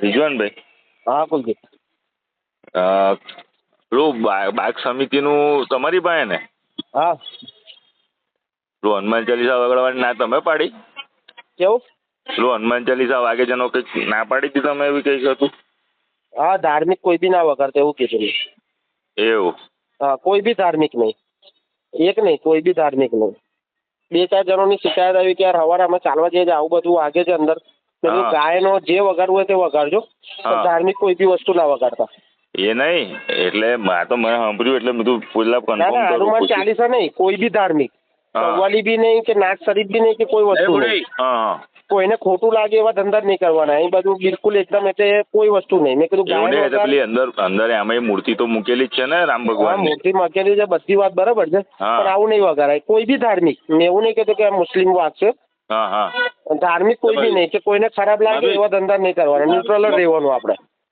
રિજવાનભાઈ, હા કુલદીપ. પેલું બાગ સમિતિનું તમારી પાસે ને? હા. પેલું હનુમાન ચાલીસા વગાડવાની ના તમે પાડી? કેવું? પેલું હનુમાન ચાલીસા વાગે જનો કંઈક ના પાડી હતી તમે, એવી કંઈક હતું? હા, ધાર્મિક કોઈ બી ના વગાડતો એવું કીધું. એવું? હા, કોઈ બી ધાર્મિક નહીં. એક નહીં, કોઈ બી ધાર્મિક નહીં. 2-4 જણોની શિકાયત આવી કે યાર સવારે અમે ચાલવા જઈએ આવું બધું વાગે છે અંદર. ગાયનો જે વગાડવું હોય તે વગાડજો, પણ ધાર્મિક કોઈ બી વસ્તુ ના વગાડતા. એ નહીં, એટલે તો મને સાંભળ્યું એટલે બધું પેલા કન્ફર્મ કરું. હનુમાન ચાલીસા નહીં, કોઈ બી ધાર્મિક, કવ્વાલી બી નહીં કે નાચ શરીફ બી નહીં કે કોઈ વસ્તુ નહીં. કોઈને ખોટું લાગે એવા ધંધા જ નહીં કરવાના. એ બધું બિલકુલ એકદમ એટલે કોઈ વસ્તુ નહીં. મેં કીધું પેલી અંદર એમાં મૂર્તિ તો મૂકેલી જ છે ને રામ ભગવાન? મૂર્તિ મૂકેલી છે, બધી વાત બરાબર છે, પણ આવું નહીં વગાડાય. કોઈ બી ધાર્મિક, મેં એવું નહીં કહેતો કે મુસ્લિમ વાત છે. ધાર્મિક કોઈ બી નહીં કે કોઈને ખરાબ લાગે એવા ધંધા નહીં કરવાના. ન્યુટ્રલ જ રહેવાનું આપણે.